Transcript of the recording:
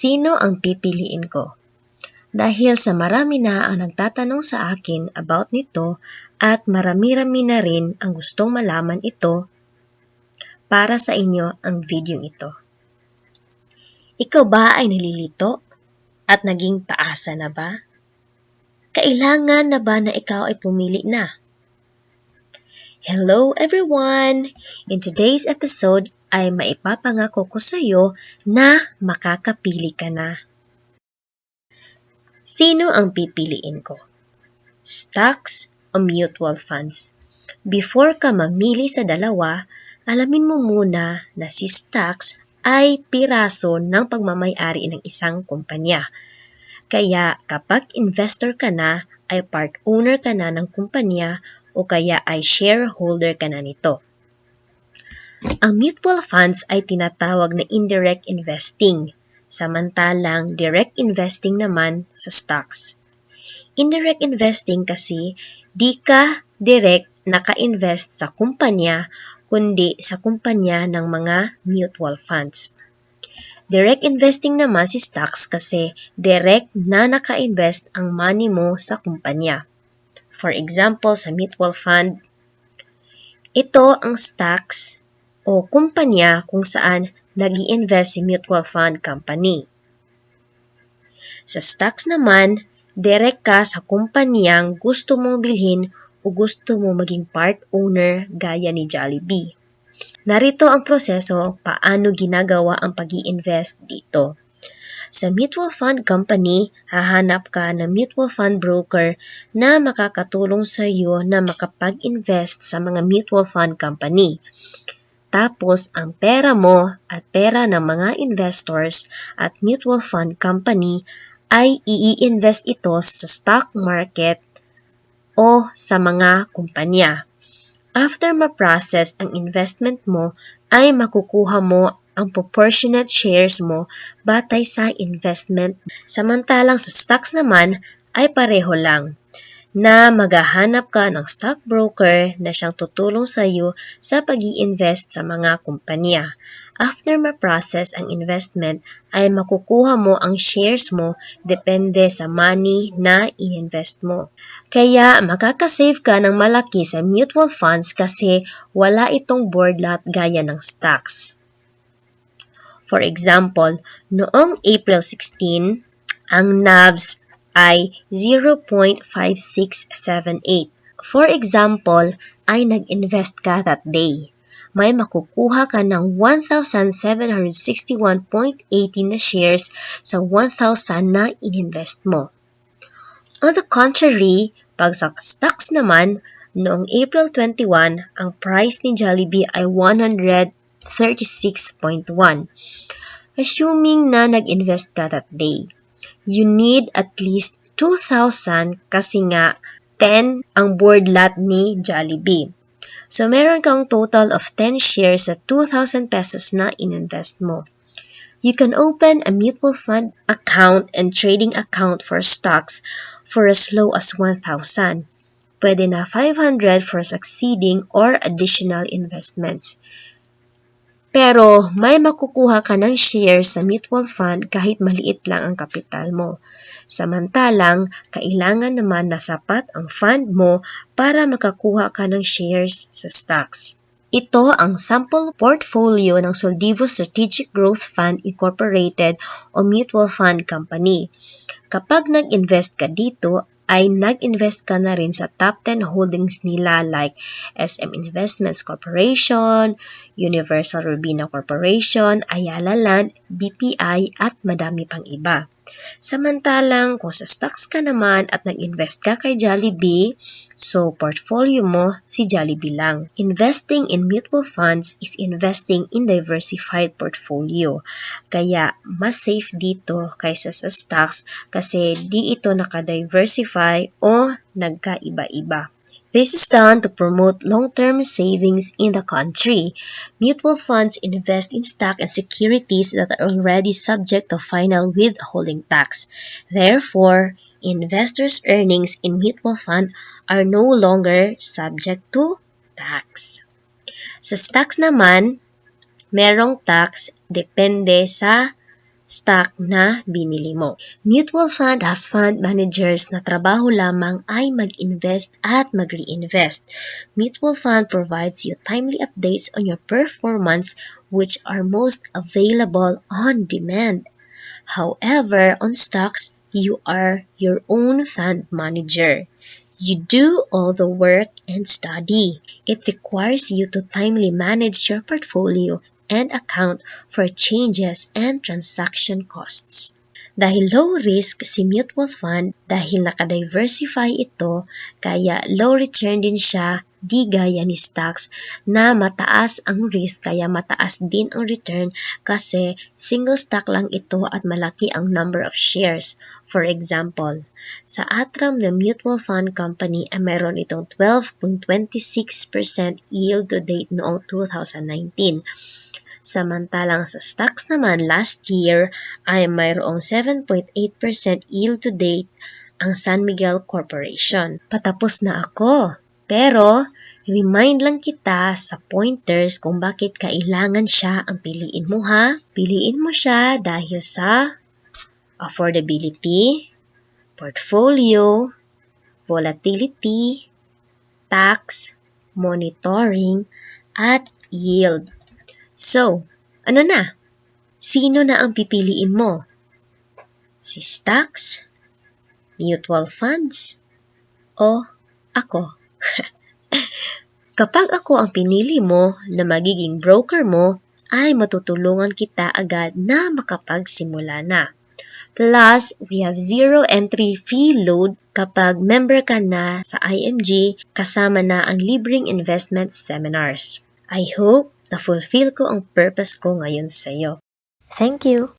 Sino ang pipiliin ko? Dahil sa marami na ang nagtatanong sa akin about nito at marami-rami na rin ang gustong malaman ito, para sa inyo ang video ito. Ikaw ba ay nalilito at naging paasa na ba? Kailangan na ba na ikaw ay pumili na? Hello everyone! In today's episode ay maipapangako ko sa iyo na makakapili ka na. Sino ang pipiliin ko? Stocks o mutual funds? Before ka mamili sa dalawa, alamin mo muna na si stocks ay piraso ng pagmamay-ari ng isang kumpanya. Kaya kapag investor ka na, ay part owner ka na ng kumpanya o kaya ay shareholder ka na nito. Ang mutual funds ay tinatawag na indirect investing, samantalang direct investing naman sa stocks. Indirect investing kasi di ka direct naka-invest sa kumpanya, kundi sa kumpanya ng mga mutual funds. Direct investing naman si stocks kasi direct na naka-invest ang money mo sa kumpanya. For example, sa mutual fund, ito ang stocks o kumpanya kung saan nag-i-invest si mutual fund company. Sa stocks naman, direct ka sa kumpanyang gusto mong bilhin o gusto mo maging part owner gaya ni Jollibee. Narito ang proseso paano ginagawa ang pag-i-invest dito. Sa mutual fund company, hahanap ka ng mutual fund broker na makakatulong sa iyo na makapag-invest sa mga mutual fund company. Tapos, ang pera mo at pera ng mga investors at mutual fund company ay i-invest ito sa stock market o sa mga kumpanya. After ma-process ang investment mo, ay makukuha mo ang proportionate shares mo batay sa investment. Samantalang sa stocks naman ay pareho lang, na maghahanap ka ng stockbroker na siyang tutulong sa iyo sa pag-i-invest sa mga kumpanya. After ma-process ang investment, ay makukuha mo ang shares mo depende sa money na i-invest mo. Kaya makakasave ka ng malaki sa mutual funds kasi wala itong board lot gaya ng stocks. For example, noong April 16, ang NAVs ay 0.5678. For example, ay nag-invest ka that day. May makukuha ka ng 1,761.80 na shares sa 1,000 na in-invest mo. On the contrary, pag sa stocks naman, noong April 21, ang price ni Jollibee ay 136.1. Assuming na nag-invest ka that day, you need at least 2,000 kasi nga 10 ang board lot ni Jollibee. So, meron kang total of 10 shares sa 2,000 pesos na in-invest mo. You can open a mutual fund account and trading account for stocks for as low as 1,000. Pwede na 500 for succeeding or additional investments. Pero may makukuha ka ng shares sa mutual fund kahit maliit lang ang kapital mo. Samantalang, kailangan naman na sapat ang fund mo para makakuha ka ng shares sa stocks. Ito ang sample portfolio ng Soldivo Strategic Growth Fund Incorporated o Mutual Fund Company. Kapag nag-invest ka dito, ay nag-invest ka na rin sa top 10 holdings nila like SM Investments Corporation, Universal Robina Corporation, Ayala Land, BPI at madami pang iba. Samantalang kung sa stocks ka naman at nag-invest ka kay Jollibee, so portfolio mo si Jollibee lang. Investing in mutual funds is investing in diversified portfolio. Kaya mas safe dito kaysa sa stocks kasi di ito nakadiversify o nagkaiba-iba. This is done to promote long-term savings in the country. Mutual funds invest in stock and securities that are already subject to final withholding tax. Therefore, investors' earnings in mutual fund are no longer subject to tax. Sa stocks naman, merong tax depende sa stock na binili mo. Mutual fund has fund managers na trabaho lamang ay mag-invest at mag-reinvest. Mutual fund provides you timely updates on your performance which are most available on demand. However, on stocks, you are your own fund manager. You do all the work and study. It requires you to timely manage your portfolio and account for changes and transaction costs. Dahil low risk si mutual fund dahil nakadiversify ito, kaya low return din siya, di gaya ni stocks na mataas ang risk kaya mataas din ang return kasi single stock lang ito at malaki ang number of shares. For example, sa Atram na Mutual Fund Company ay meron itong 12.26% yield to date noong 2019. Samantalang sa stocks naman last year ay mayroong 7.8% yield to date ang San Miguel Corporation. Patapos na ako. Pero, remind lang kita sa pointers kung bakit kailangan siya ang piliin mo ha. Piliin mo siya dahil sa affordability, portfolio, volatility, tax, monitoring, at yield. So, ano na? Sino na ang pipiliin mo? Si stocks, mutual funds, o ako? Kapag ako ang pinili mo na magiging broker mo, ay matutulungan kita agad na makapagsimula na. Plus, we have zero entry fee load kapag member ka na sa IMG kasama na ang libreng investment seminars. I hope na fulfill ko ang purpose ko ngayon sa iyo. Thank you!